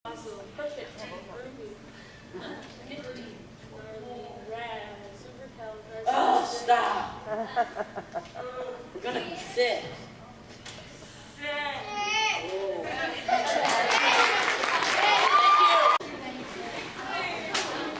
Awesome. Perfect. Ruby. Italy. Rad. Supercalifragilistic. Oh, stop. We're going to sit.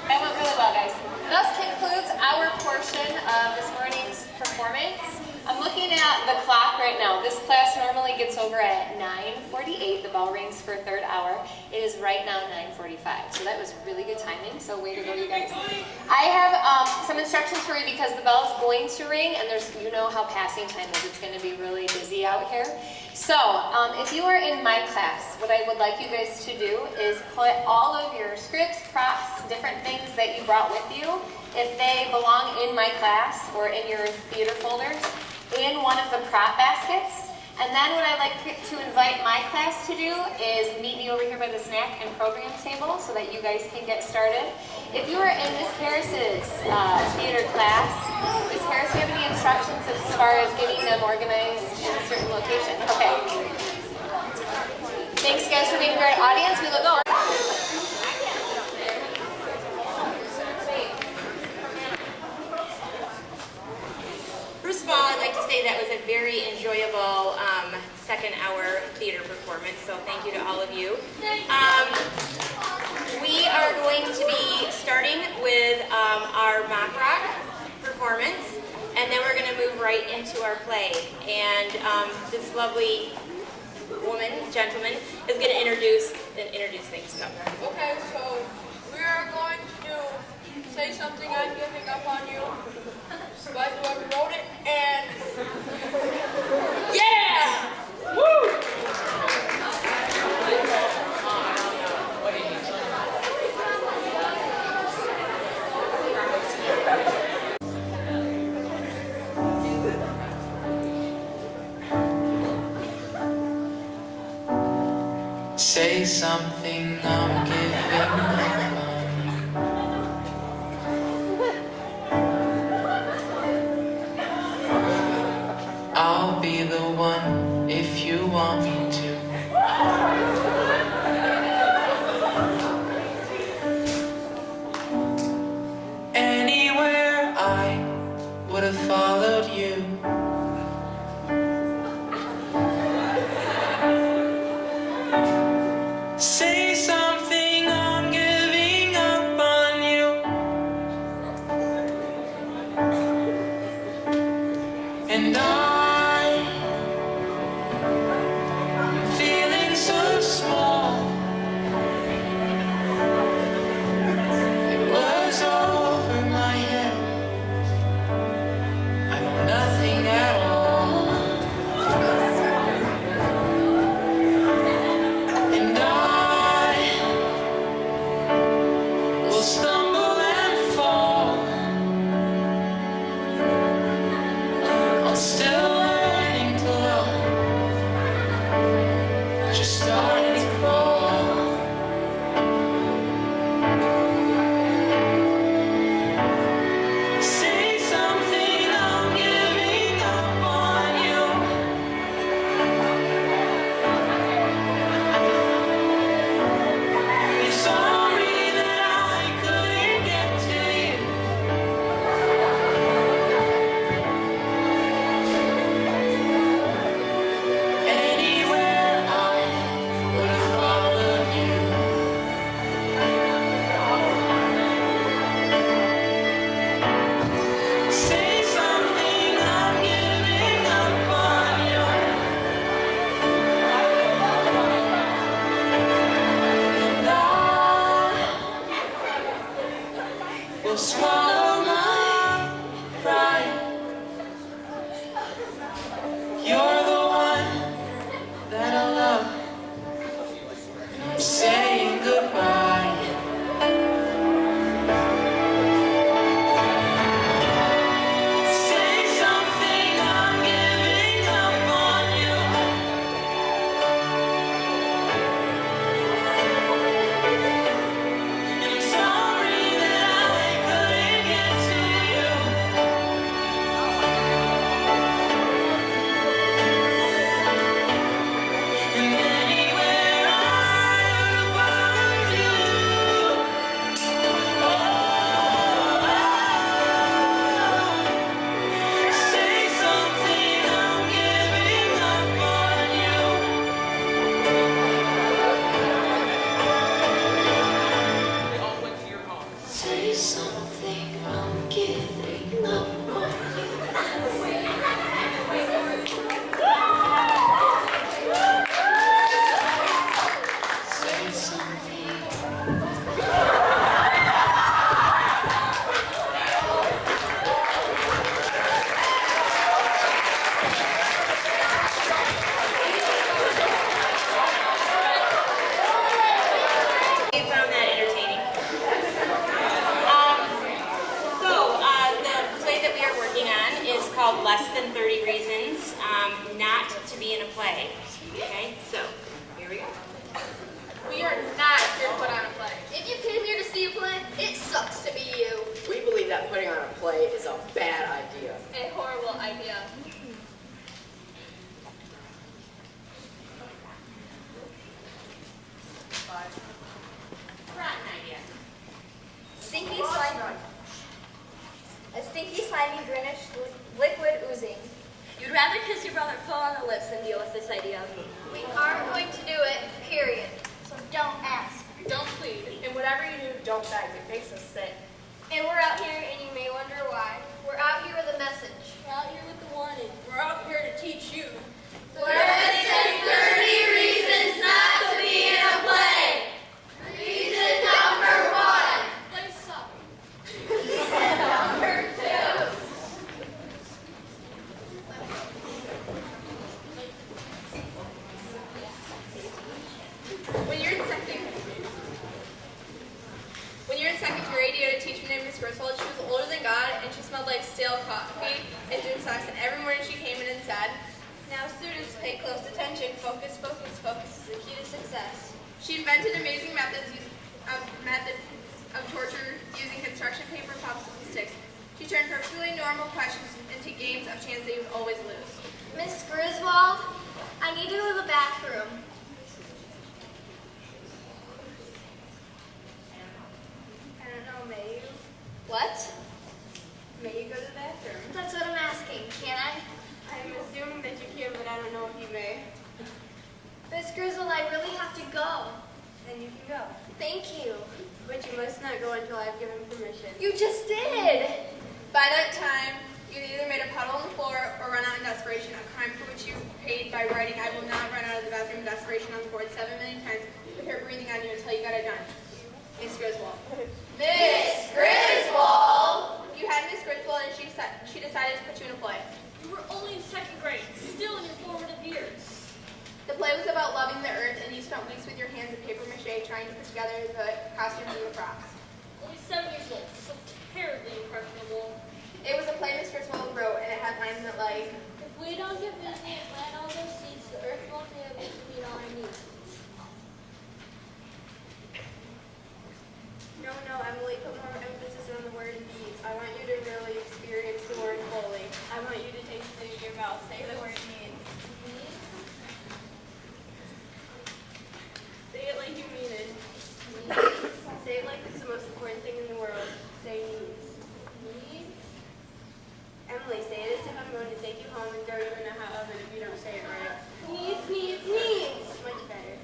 That went really well, guys. Thus concludes our portion of this morning's performance. I'm looking at the clock right now. This class normally gets over at 9:48. The bell rings for third hour. It is right now 9:45. So that was really good timing. So way to go, you guys. I have some instructions for you because the bell is going to ring, and you know how passing time is. It's going to be really busy out here. So if you are in my class, what I would like you guys to do is put all of your scripts, props, different things that you brought with you, if they belong in my class or in your theater folders, in one of the prop baskets. And then what I'd like to invite my class to do is meet me over here by the snack and program table so that you guys can get started. If you are in Ms. Harris's theater class, Ms. Harris, do you have any instructions as far as getting them organized in a certain location? Okay. Thanks guys for being here, audience. We look forward. First of all, I'd like to say that was a very enjoyable second hour theater performance, so thank you to all of you. We are going to be starting with our mock rock performance, and then we're going to move right into our play. And this lovely gentleman, is going to introduce things. So. Okay, so we are going to say something I'm giving up on you. By whoever wrote it, and yeah! Woo! Say something, I'm giving up on you. I'll be the one if you want me to. Anywhere I would have followed you. Say something, I'm giving up on you. And I'm feeling so small. It was over my head. I know nothing at all. And I listen to me. You found that entertaining. The play that we are working on is called Less Than 30 Reasons Not to Be in a Play. Okay, so here we go. We are not here to put on a play. If you came here to see a play, it sucks to be you. We believe that putting on a play is a bad idea. A horrible idea. Rotten idea. Stinky slimy. A stinky, slimy, greenish liquid oozing. You'd rather kiss your brother full on the lips than deal with this idea. We are going to do it, period. So don't ask. Don't plead. And whatever you do, don't beg. It makes us sick. And we're out here, and you may wonder why. We're out here with a message. We're out here with the warning. We're out here to teach you. Less than 30 reasons not to be in a play. Reason number 1. Play suck. Number 2. When you're in second grade, you had a teacher named Miss Griswold. She was older than God, and she smelled like stale coffee and gym socks. And every morning she came in and said, "Now students, pay close attention. Focus, focus, focus is the key to success." She invented amazing methods of torture using construction paper, popsicle sticks. She turned perfectly normal questions into games of chance that you would always lose. Miss Griswold, I need to go to the bathroom. I don't know, may you? What? May you go to the bathroom? That's what I'm asking. Can I? I'm assuming that you can, but I don't know if you may. Miss Griswold, I really have to go. Then you can go. Thank you. But you must not go until I've given permission. You just did. By that time, you either made a puddle on the floor or run out in desperation, a crime for which you paid by writing "I will not run out of the bathroom" in desperation on the board 7 million times with her breathing on you until you got it done. Miss Griswold. Miss Griswold! You had Miss Griswold and she decided to put you in a play. You were only in second grade, still in your formative years. The play was about loving the earth, and you spent weeks with your hands in paper mache trying to put together the costumes and the props. Only 7 years old, so terribly impressionable. It was a play Miss Griswold wrote, and it had lines that like, If we don't get busy and plant all those seeds, the earth won't be able to meet all our needs. No, Emily, put more emphasis on the word needs. I want you to really experience the word fully. I want you to taste it in your mouth. Say the word needs. Say it like you mean it. Say it like it's the most important thing in the world. Say needs. Needs? Emily, say it as if I'm going to take you home and throw you in a hot oven if you don't say it right. Needs, needs, needs. Much better.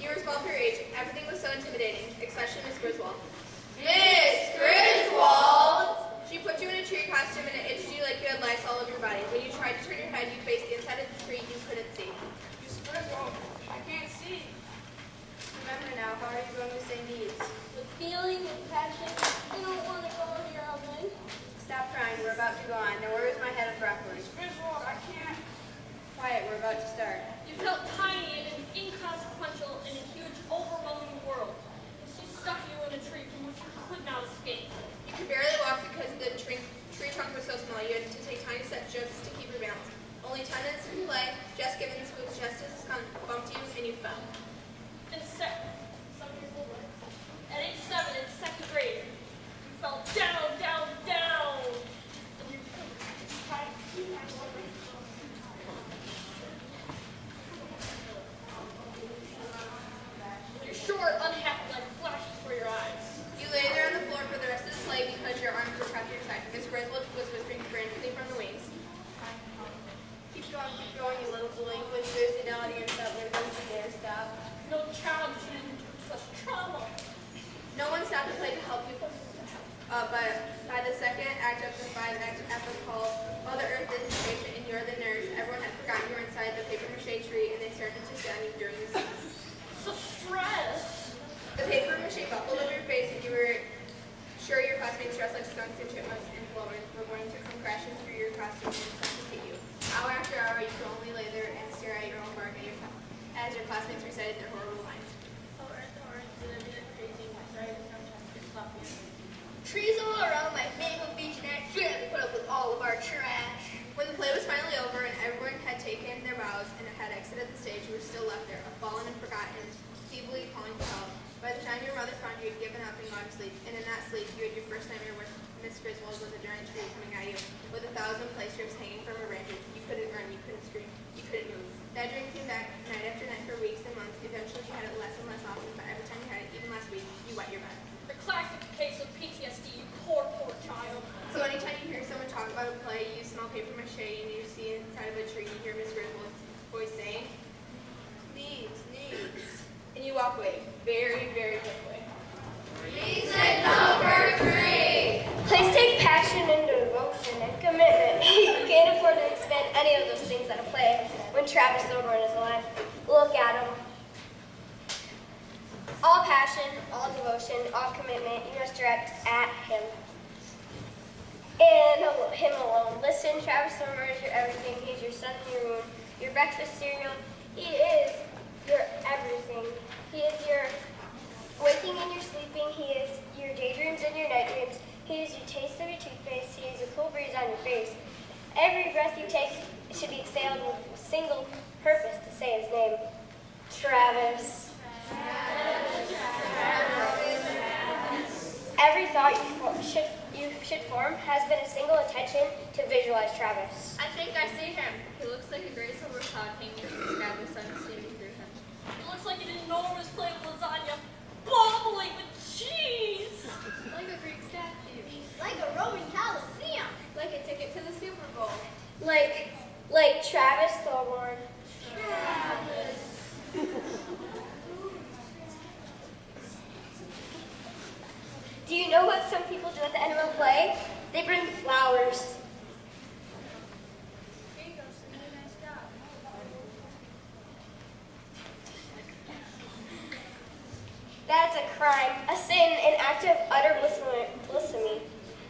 You were small for your age. Everything was so intimidating, especially Miss Griswold. Miss Griswold! She put you in a tree costume and it itched you like you had lice all over your body. When you tried to turn your head, you faced the inside of the tree you couldn't see. Miss Griswold, I can't see. Remember now, how are you going to say needs? With feeling and passion, I don't want to go over your oven. Stop crying, we're about to go on. Now where is my head of broccoli? Miss Griswold, I can't. Quiet, we're about to start. You felt tiny and inconsequential in a huge, overwhelming world. And she stuck you in a tree from which you could not escape. You could barely walk because the tree trunk was so small. You had to take tiny steps just to keep your balance. Only 10 minutes into play, Jess Gibbons was just as skunk bumped you and you fell. In 7 years old, right? At age 7 in second grade, you fell down, down, down. And you tried to keep your Your short, unhappy life flashed before your eyes. You lay there on the floor for the rest of the play because your arms were trapped to your side. Miss Griswold was whispering frantically from the wings. Keep going, you little delinquent. There's an audience that would dare stop. No child should endure such trauma. No one stopped the play to help you. But by the second act of the 5-act epic called All the Earth is Patient and You're the Nurse, everyone had forgotten you were inside the paper mache tree and they started to stand you during the scenes. brother found you had given up and gone to sleep, and in that sleep you had your first nightmare where Miss Griswold was a giant tree coming at you with 1,000 play strips hanging from her branches. You couldn't run, you couldn't scream, you couldn't move. That dream came back night after night for weeks and months. Eventually you had it less and less often, but every time you had it, even last week, you wet your bed. The classic case of PTSD, you poor child. So anytime you hear someone talk about a play, you smell paper mache, and you see inside of a tree, you hear Miss Griswold's voice saying, needs, and you walk away very, very quickly. Plays take passion and devotion and commitment. You can't afford to expend any of those things at a play when Travis Thorburn is alive. Look at him. All passion, all devotion, all commitment, you must direct at him. And him alone. Listen, Travis Thorburn is your everything. He's your sun in your moon, your breakfast cereal. He is your everything. He is your waking and your sleeping. He is your daydreams and your night dreams. He is your taste of your toothpaste. He is a cool breeze on your face. Every breath you take should be exhaled with a single purpose to say his name. Travis. Every thought you should form has been a single intention to visualize Travis. I think I see him. He looks like a great silver cloud hanging from the sky with the sun streaming through him. It looks like an enormous plate of lasagna, bubbling with cheese. Like a Greek statue. Like a Roman Colosseum. Like a ticket to the Super Bowl. Like Travis Thorburn. Do you know what some people do at the end of a play? They bring flowers. Here you go, some really nice job. That's a crime, a sin, an act of utter blasphemy.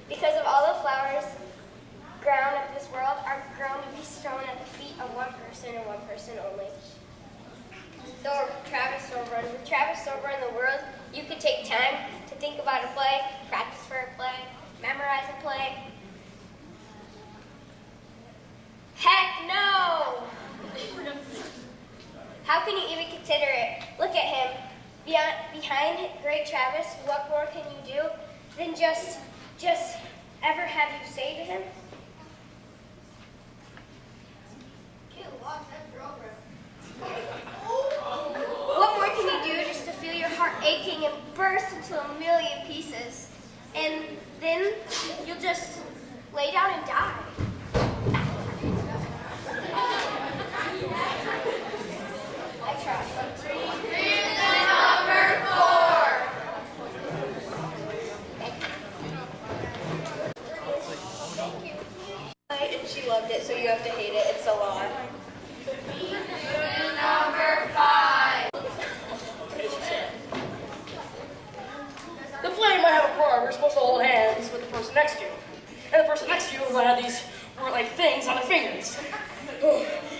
Because of all the flowers ground of this world are grown to be strewn at the feet of one person and one person only. Travis Thorburn. With Travis Thorburn in the world, you could take time to think about a play, practice for a play, memorize a play. Heck no! How can you even consider it? Look at him. Behind great Travis, what more can you do than just ever have you say to him? What more can you do just to feel your heart aching and burst into a million pieces? And then you'll just lay down and die. I tried. And she loved it, so you have to hate it. It's a lot. The play might have a part where you're supposed to hold hands with the person next to you. And the person next to you might have these like things on their fingers.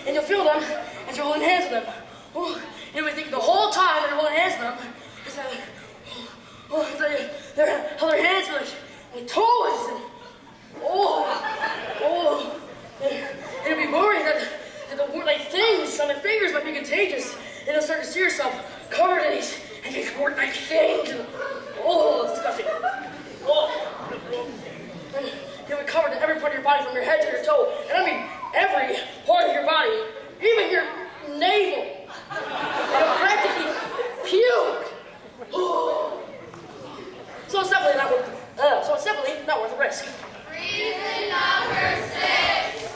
And you'll feel them as you're holding hands with them. And we think the whole time that you're holding hands with them is that how their hands are like toes. And, and you'll be worried that the like things on their fingers might be contagious. And you'll start to see yourself covered in these like things. And, it's disgusting. And you'll be covered in every part of your body from your head to your toe. And I mean every part of your body, even your navel. And you'll practically puke. So it's definitely not worth the risk. Reason number 6.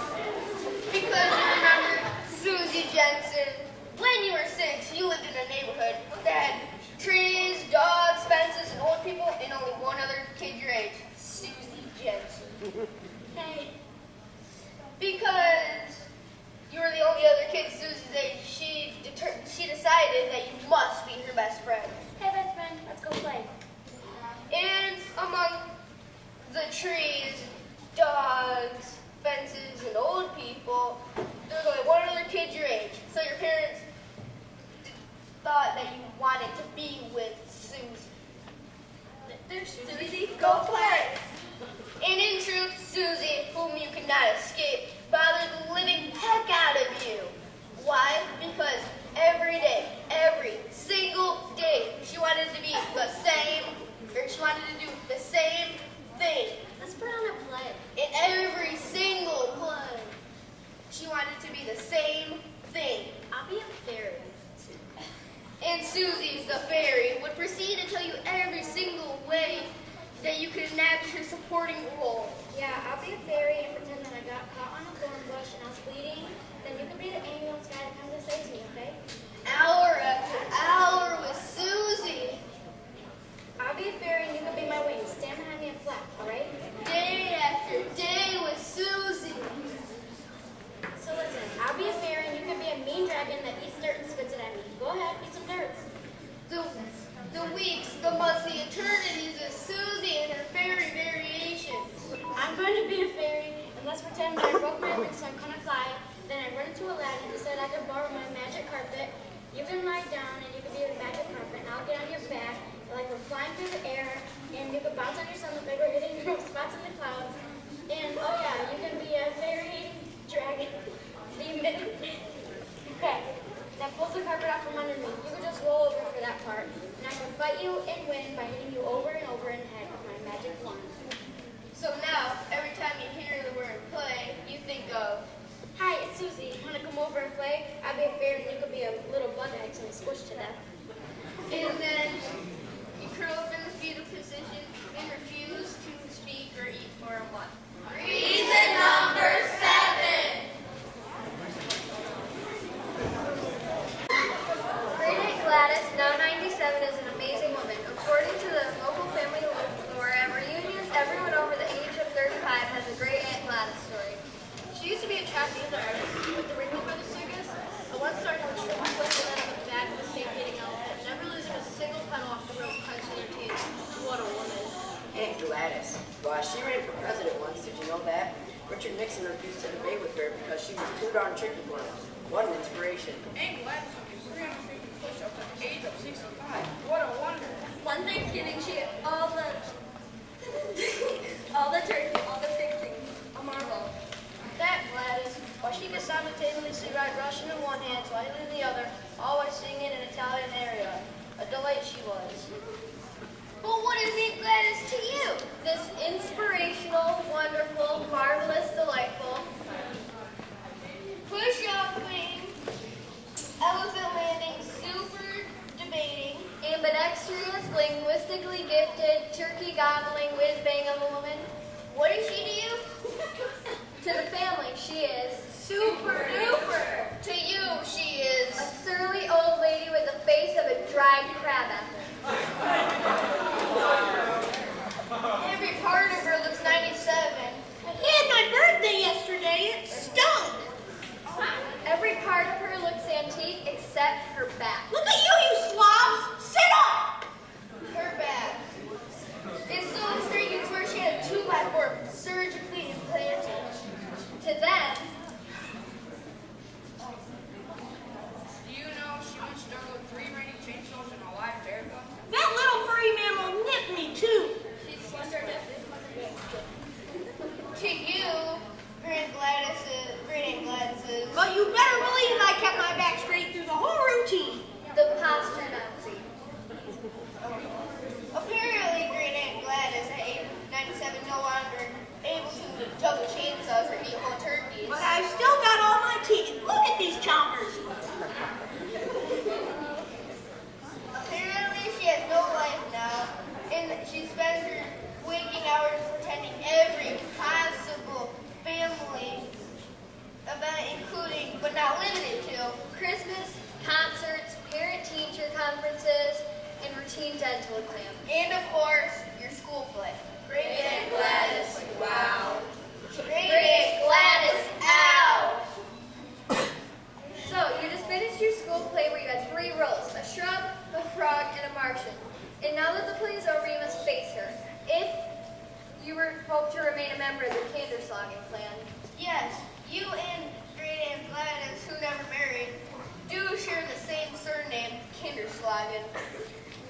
Because you remember Susie Jensen. When you were 6, you lived in a neighborhood that had trees, dogs, fences, and old people, and only one other kid your age, Susie Jensen. Hey. Because you were the only other kid Susie's age, she decided that you must be her best friend. Hey, best friend, let's go play. And among the trees, dogs, fences, and old people, there was only one other kid your age. So your parents thought that you wanted to be with Susie. There's Susie, go play! And in truth, Susie, whom you could not escape, bothered the living heck out of you. Why? Because every day, every single day, she wanted to be the center And Susie, the fairy, would proceed to tell you every single way that you could enact her supporting role. Yeah, I'll be a fairy and pretend that I got caught on a thorn bush and I was bleeding. Then you can be the ambulance guy that comes and saves me, okay? Hour after hour with Susie. I'll be a fairy and you can be my wings. Stand behind me and flap, alright? Day after day with Susie. So listen, I'll be a fairy and you can be a mean dragon that eats dirt and spits it at me. Go ahead, eat some dirt. The weeks, the months, the eternities of Susie and her fairy variations. I'm going to be a fairy and let's pretend that I broke my wings so I'm gonna fly. Then I run into Aladdin and said I could borrow my magic carpet. You can lie down and you can be the magic carpet and I'll get on your back like we're flying through the air and you can bounce on your stomach like we're hitting spots in the clouds. And oh yeah, you can be a fairy dragon demon. Okay, that pulls the carpet out from underneath. You can just roll over for that part. And I can fight you and win by hitting you over and over in the head with my magic wand. So now, every time you hear the word play, you think of, Hi, it's Susie. Want to come over and play? I'll be a fairy and you could be a little bug egg so I'm squished to death. and then you curl up in the fetal position and refuse to speak or eat for a month. Reason number 7. Great Aunt Gladys, now 97, is an amazing woman. According to the local family lore at reunions, everyone over the age of 35 has a Great Aunt Gladys story. She used to be a track music artist with the Ringling Brothers Circus. I once started with shrimp flip and then with bag with a state-beating outfit, never losing a single pedal off the road punching their teeth. What a woman. Aunt Gladys. Well, she ran for president once, did you know that? Richard Nixon refused to debate with her because she was too darn tricky for him. What an inspiration. Aunt Gladys took 350 push-ups at the age of 65. What a wonder. One Thanksgiving, she had all the all the turkey, all the fixings. A marvel. That Gladys, why she could simultaneously write Russian in one hand, Swahili in the other, always singing an Italian aria. A delight she was. But what is Aunt Gladys to you? This inspirational, wonderful, marvelous, delightful, Push-upping, elephant landing, super debating. ambidextrous, linguistically gifted, turkey gobbling, whiz-bang of a woman. What is she to you? To the family, she is Super duper. To you, she is. a surly old lady with the face of a dried crab apple. Every part of her looks 97. I had my birthday yesterday. It stunk. Every part of her looks antique except her back. Look at you, you slobs. Sit up. Her back. It's so intriguing. It's where she had a 2x4 surgically implanted. To them, Do you know she once juggled 3 raining chainsaws and a live bear gun? That little furry mammal nipped me too. She's wondered if to you, Great Aunt Gladys is. But you better believe I kept my back straight through the whole routine. the posture Nazi. Apparently, Great Aunt Gladys at age 97 no longer able to juggle chainsaws or eat whole turkeys. But I've still got all my teeth. Look at these chompers. Apparently, she has no life now, and she spends her waking hours attending every possible family event, including, but not limited to, Christmas, concerts, parent-teacher conferences, and routine dental exams. and of course, your school play. Great Aunt Gladys. Wow. Great Aunt Gladys. Ow. So, you just finished your school play where you had 3 roles, a shrub, a frog, and a Martian. And now that the play is over, you must face her. If you hope to remain a member of the Kinderslagen clan. Yes, you and Great Aunt Gladys, who never married, do share the same surname, Kinderslagen.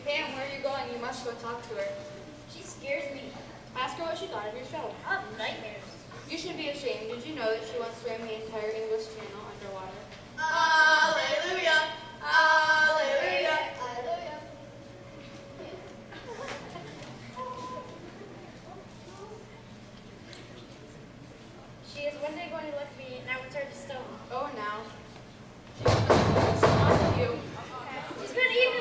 Pam, where are you going? You must go talk to her. She scares me. Ask her what she thought of your show. I have nightmares. You should be ashamed. Did you know that she once swam the entire English Channel underwater? Hallelujah. Hallelujah. Hallelujah. She is one day going to lick me and I will turn to stone. Oh, now. She's not you. She's going to eat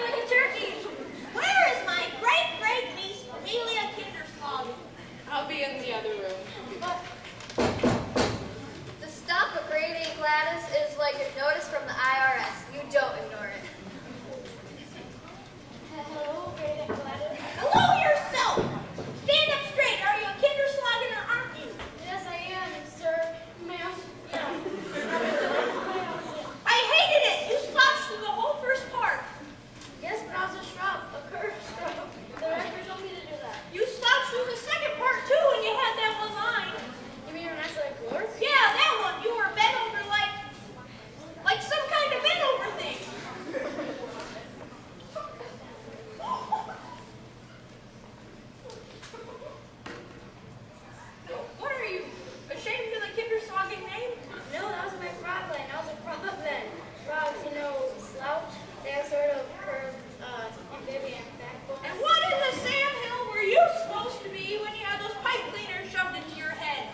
was a shrub, a curved shrub. The director told me to do that. You slouched through the second part too when you had that one line. You mean when I said glorp? Yeah, that one. You were bent over like some kind of bent over thing. What are you, ashamed of the Kinderslagen name? No, that was my frog line. I was a frog then. Frogs, you know, slouch. They have sort of curved amphibian backbone. And what in the Sam Hill were you supposed to be when you had those pipe cleaners shoved into your head?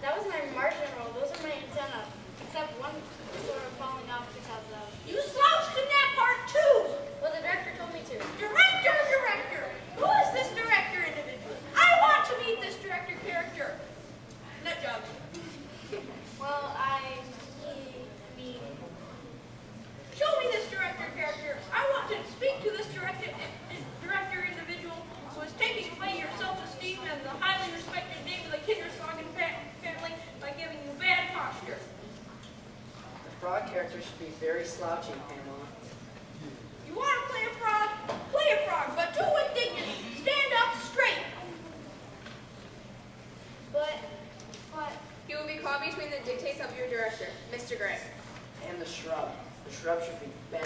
That was my Martian roll. Those are my antennae. Except one is sort of falling off because of... You slouched in that part too. Well, the director told me to. Director. Who is this director individual? I want to meet this director character. Nut job. Well, Show me this director character. I want to speak to this director individual who is taking away your self-esteem and the highly respected name of the Kinderslagen family by giving you bad posture. The frog character should be very slouchy, Pamela. You want to play a frog? Play a frog, but do with dignity. Stand up straight. But... He will be caught between the dictates of your director, Mr. Gray. And the shrub. The shrub should be bent,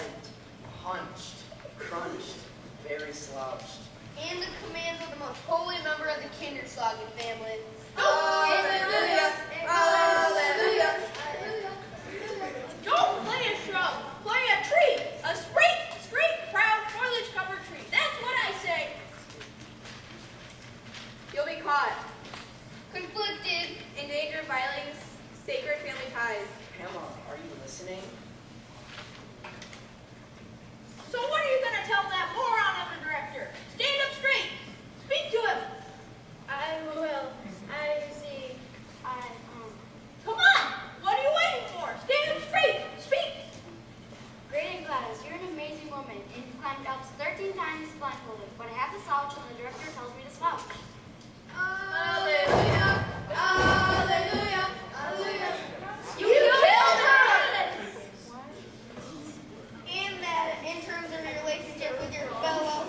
hunched, crunched, very slouched. And the commands of the most holy member of the Kinderslagen family. Hallelujah! Hallelujah! Don't play a shrub. Play a tree. A straight, proud, foliage-covered tree. That's what I say. You'll be caught. Conflicted. In danger of violating sacred family ties. Pamela, are you listening? So what are you going to tell that moron of a director? Stand up straight. Speak to him. I will. Come on. What are you waiting for? Stand up straight. Speak. Great Gladys, you're an amazing woman, and you've climbed Alps 13 times blindfolded, but I have to slouch when the director tells me to slouch. Hallelujah. Hallelujah. Hallelujah. You killed her! And that, in terms of your relationship with your fellow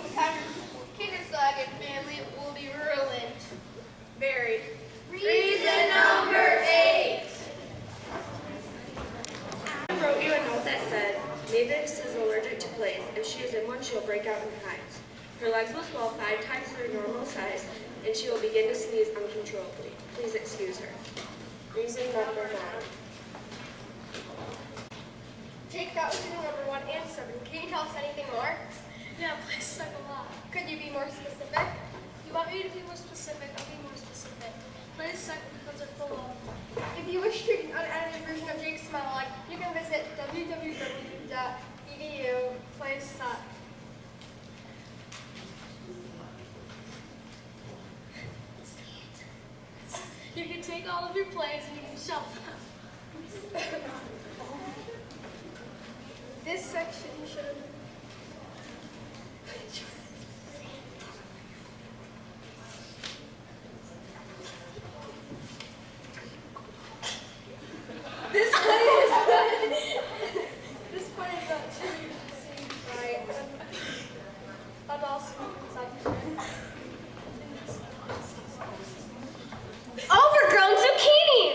Kinderslagen family, will be ruined. Very. Reason number 8. I wrote you a note that said, Mavis is allergic to plays. If she is in one, she'll break out in hives. Her legs will swell 5 times their normal size, and she will begin to sneeze uncontrollably. Please excuse her. Reason number 9. Jake, that was your number 1 and 7. Can you tell us anything more? Yeah, plays suck a lot. Could you be more specific? You want me to be more specific? I'll be more specific. Plays suck because they're full of... If you wish to read an unedited version of Jake's monologue, you can visit www.edu/suck. You can take all of your plays and you can shelf them. This section should... This play is about two scenes by adults Overgrown zucchini!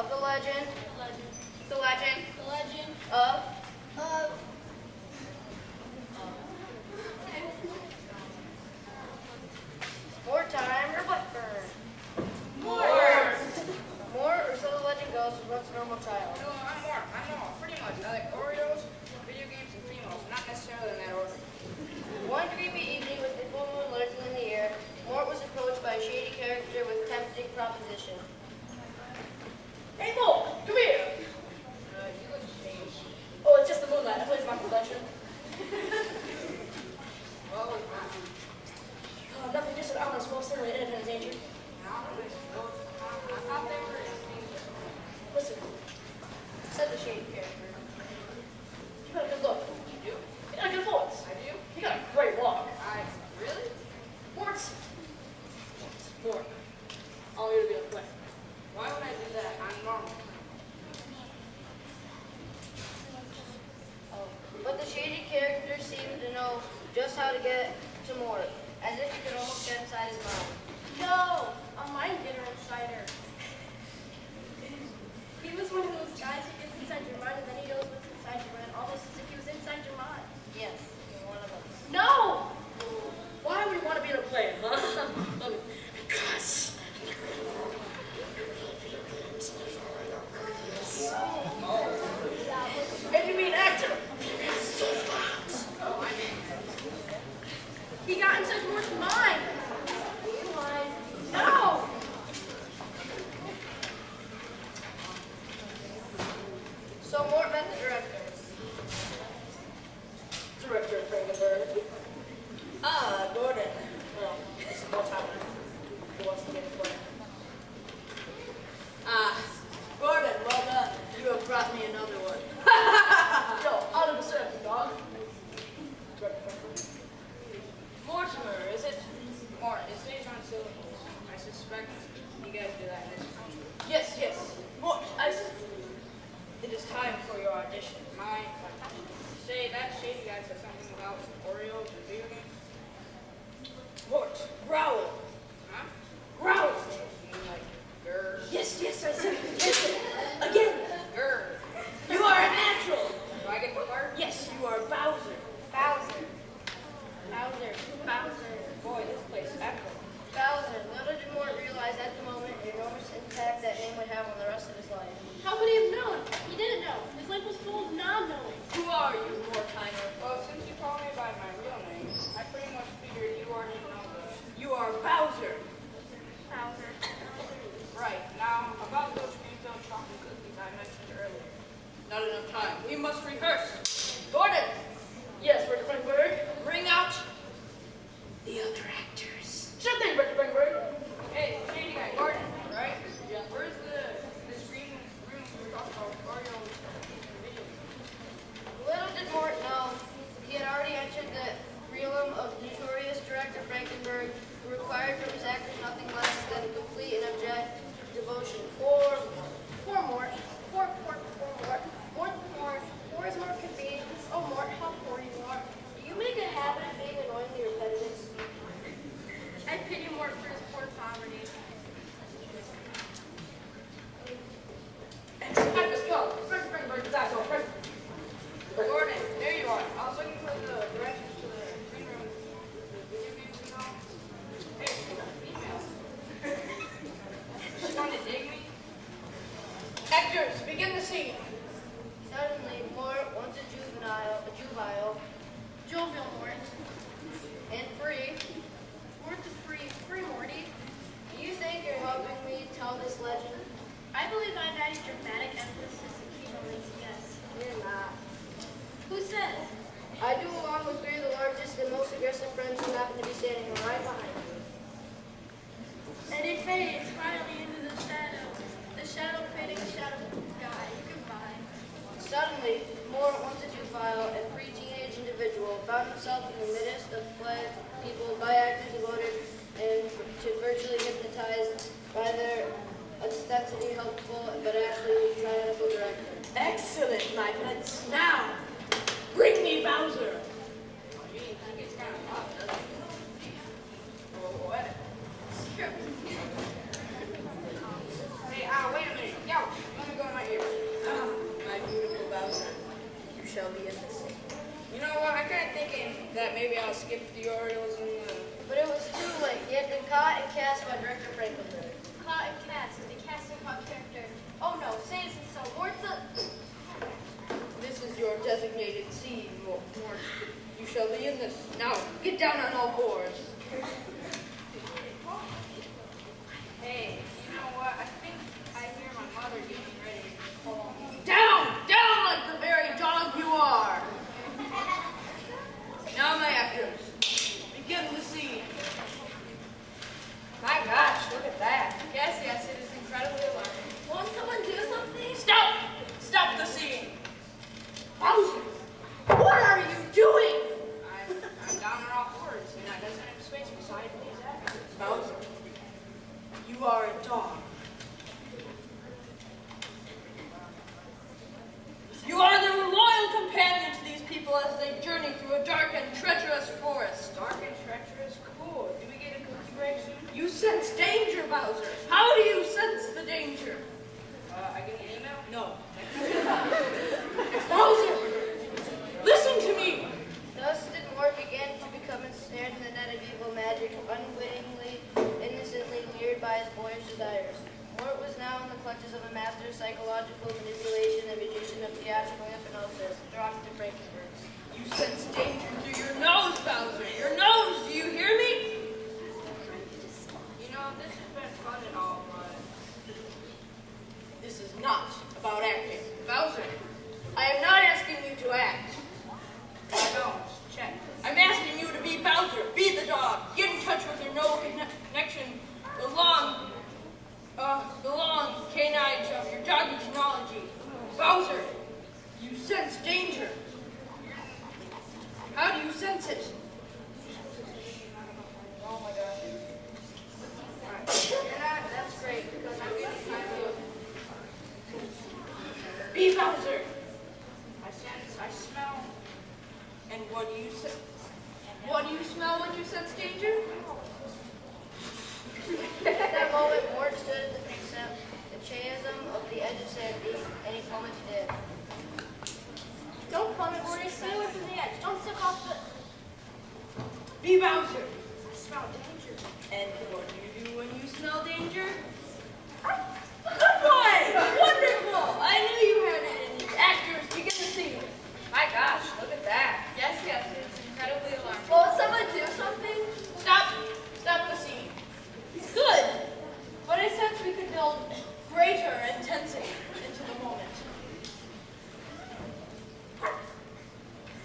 of the legend of more time or Blackburn. More, or so the legend goes, was once a normal child. No, I'm more. Pretty much. I like Oreos, video games, and females. Not necessarily in that order. One creepy evening with the full moon lurking in the air, Mort was approached by a shady character with tempting proposition. Hey, Mo, come here. You look changed. Oh, it's just the moonlight. I plays my collection. Well, Nothing, just an honest, well simulated and endangered. I thought they were get to Mort, as if he could almost get inside his mind. No, a mind getter insider. He was one of those guys who gets inside your mind and then he knows what's inside your mind, almost as if he was inside your mind. Yes, you're one of those. No! Why would you want to be in a play, huh? Because. And you mean actor? He got inside Mort's mind. No! So Mort met the director. Director Frankenberg. Gordon. Well, this is more time. Who wants to get a play? Gordon, well done. You have brought me another one. Yo, out of the circle, dog. Director Frankenberg. Mortimer, is it? Mort, it stays on syllables. I suspect you guys do that in this country. Yes, yes. Mort, it is time for your audition. Mine. Say, that shady guy said something about Oreos or video games. Mort, growl. Huh? Growl. You mean like, grr? Yes, yes, I said it. Again. Grr. You are a natural. Do I get the part? Yes, you are Bowser. Bowser. Boy, this place is epic. Bowser. Little did Mort realize at the moment the enormous impact that name would have on the rest of his life. How could he have known? He didn't know. His life was full of non-knowing. Who are you, Mortimer? Well, since you call me by my real name, I pretty much figured you already know that. You are Bowser. Right, now, about those green-filled chocolate cookies I mentioned earlier. Not enough time. We must rehearse. Gordon, Yes, Director Frankenberg. bring out the other actors. Sure thing, Director Frankenberg. Hey, shady guy, Gordon, right? Yeah. Where's this green room we were talking about Oreos and video games? Little did Mort know, he had already entered the realm of notorious director Frankenberg, who required from his actors nothing less than complete and abject devotion. Poor Mort. Poor Mort. Poor as Mort could be. Oh, Mort, how poor you are. Do you make a habit of being annoyingly repetitive? I pity Mort for his poor poverty. Actors go. Director Frankenberg is out. Go, Gordon, there you are. I was looking for the directions to the green room. The video games and all. Hey, she's a female. She wanted to dig me? Actors, begin the scene. Suddenly, Mort, once a juvenile, Jovial Mort. and free, Mort the free Morty. do you think you're helping me tell this legend? I believe I've added dramatic emphasis and keynotes, yes. You're not. Who says? I do, along with three of the largest and most aggressive friends who happen to be standing right behind you. And it fades finally into the shadow. The shadow fading shadow guy. Goodbye. Suddenly, Mort, once a juvenile and free teenage individual, found himself in the midst of play people by actors devoted and to virtually hypnotized by their ostensibly helpful but actually tyrannical director. Excellent, my pets. Now, bring me Bowser. I mean, he gets kind of hot, doesn't he? Oh, what? Hey, wait a minute. Yo, let me go in my ear. My beautiful Bowser, you shall be in the scene. You know what? I'm kind of thinking that maybe I'll skip the Oreos and the... But it was too late. He had been caught and cast by director Frankenberg. Caught and cast is the casting caught character. Oh no, say it isn't so. Mort the... This is your designated scene, Mort. You shall be in this. Now, get down on all fours. Hey, you know what? I think I hear my mother getting ready to call me. Down! Down like the very dog you are! Now, my actors, begin the scene. My gosh, look at that. Yes, it is incredibly alarming. Won't someone do something? Stop! Stop the scene! Bowser, what are you doing? I'm down on all fours, and that doesn't have space beside through a dark and treacherous forest. Dark and treacherous? Cool. Do we get a cookie break soon? You sense danger, Bowser. How do you sense the danger? I get an email? No. Bowser! Listen to me! Thus did Mort begin to become ensnared in the net of evil magic, unwittingly, innocently lured by his boyish desires. Mort was now in the clutches of a master of psychological manipulation and magician of theatrical hypnosis, Dr. Frankenberg. You sense danger through your nose, Bowser. Your nose, do you hear me? You know, this has been fun and all, but this is not about acting. Bowser, I am not asking you to act. I don't. Check. I'm asking you to be Bowser. Be the dog. Get in touch with your no connection. The long canines of your doggy technology. Bowser, you sense danger. How do you sense it? Oh my gosh. Alright. That's great, because I'm getting kind of... Be Bowser! I sense, I smell. And what do you sense? What do you smell when you sense danger? At that moment, Mort stood at the chasm of the edge of safety, and he plummeted dead. Don't plummet, Morty. Stay away from the edge. Don't step off the... Be Bowser! I smell danger. And what do you do when you smell danger? Good boy! Wonderful! I knew you had it in you. Actors, begin the scene. My gosh, look at that. Yes, it's incredibly alarming. Will someone do something? Stop the scene. Good! But I sense we could build greater intensity into the moment.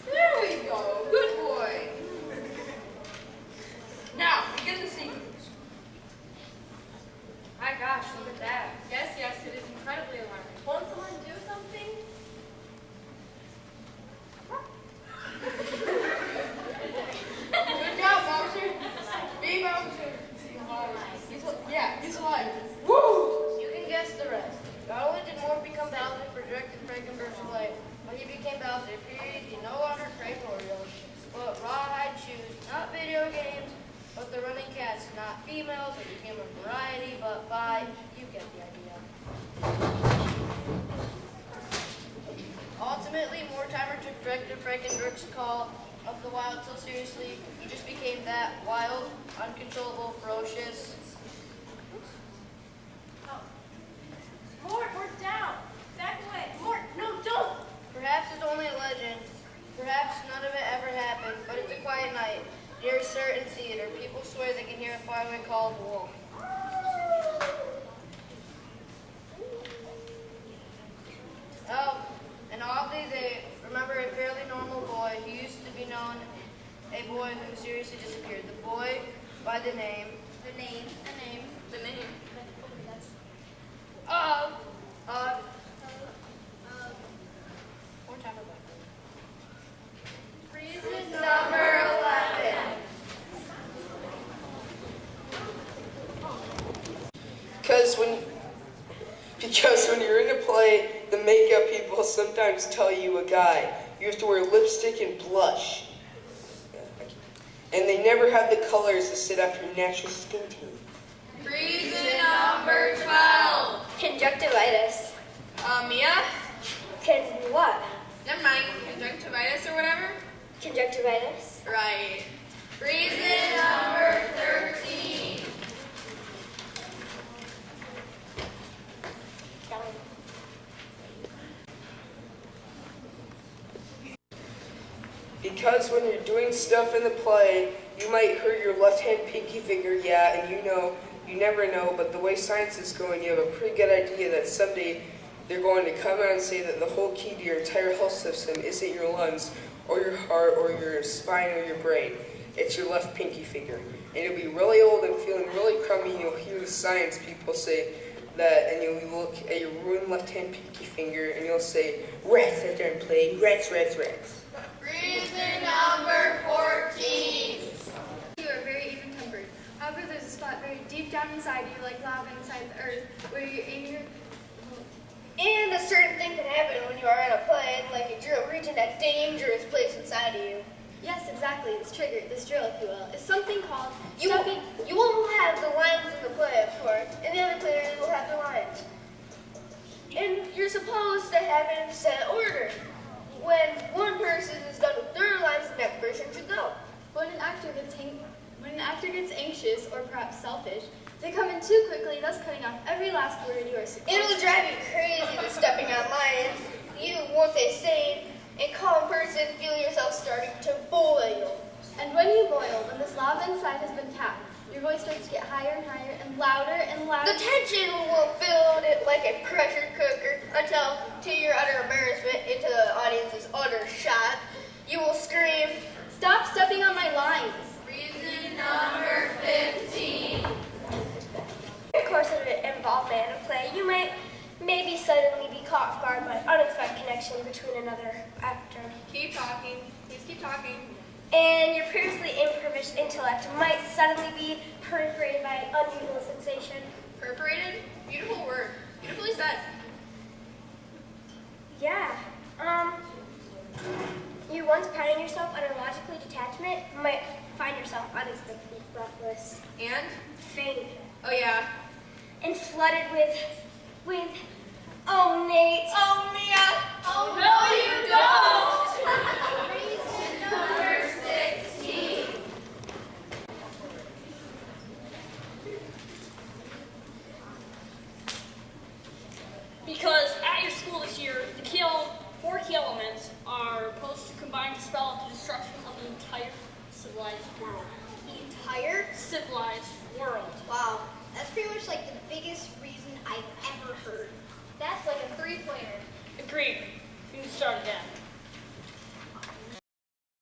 There we go. Good boy. Now, begin the scene. My gosh, look at that. Yes, it is incredibly alarming. Won't someone do something? Good job, Bowser. Be Bowser. He's alive. Woo! You can guess the rest. Not only did Mort become Bowser for directed Frankenberg's play, but he became Bowser. Period. He no longer craved Oreos, but rawhide shoes, not video games, but the running cats, not females. It became a variety, but you get the idea. Ultimately, Mortimer took director Frankenberg's call of the wild so seriously, he just became that wild, uncontrollable, ferocious. Mort, we're down. Back away. Mort, no, don't. Perhaps it's only a legend. Perhaps none of it ever happened, but it's a quiet night. Near a certain theater, people swear they can hear a faraway call of a wolf. Oh, and oddly they remember a fairly normal boy who used to be known, a boy who mysteriously disappeared. The boy by the name of more time about reason number 11. Because when you're in a play, the makeup people sometimes tell you a guy. You have to wear lipstick and blush. And they never have the colors to sit after natural skin tone. Reason number 12. Conjunctivitis. Mia? Can what? Never mind. Conjunctivitis or whatever? Conjunctivitis. Right. Reason number 13. Because when you're doing stuff in the play, you might hurt your left-hand pinky finger, yeah, and you never know, but the way science is going, you have a pretty good idea that someday they're going to come out and say that the whole key to your entire health system isn't your lungs, or your heart, or your spine, or your brain. It's your left pinky finger. And you'll be really old and feeling really crummy, and you'll hear the science people say that, and you'll look at your ruined left-hand pinky finger, and you'll say, rats that aren't playing, rats, rats, rats. Reason number 14. You are very even-tempered. However, there's a spot very deep down inside you, like lava inside the earth, where you're in your... And a certain thing can happen when you are in a play, like a drill, reaching that dangerous place inside of you. Yes, exactly. This drill, if you will, is something called You won't have the lines in the play, of course, and the other players will have the lines. And you're supposed to have it in set order. When one person is done with their lines, the next person should go. When an actor gets anxious or perhaps selfish, they come in too quickly, thus cutting off every last word you are supposed It'll drive you crazy with stepping on lines. You, once a sane and calm person, feel yourself starting to boil. And when you boil, when this lava inside has been tapped, your voice starts to get higher and higher and louder and louder. The tension will build it like a pressure cooker until, to your utter embarrassment, into the audience's utter shock, you will scream, "Stop stepping on my lines!" Reason number 15. In the course of an involvement in a play, you might maybe suddenly be caught off guard by an unexpected connection between another actor. Keep talking. Please keep talking. And your previously impoverished intellect might suddenly be perforated by an unusual sensation. Perforated? Beautiful word. Beautifully said. Yeah. You once patting yourself under logically detachment might find yourself unexpectedly breathless. And? Faint. Oh yeah. And flooded with, oh Nate. Oh Mia. Oh no you don't. Reason number 16. Because at your school this year, the four key elements are supposed to combine to spell out the destruction of the entire civilized world. The entire Civilized world. Wow, that's pretty much like the biggest reason I've ever heard. That's like a 3-pointer. Agreed.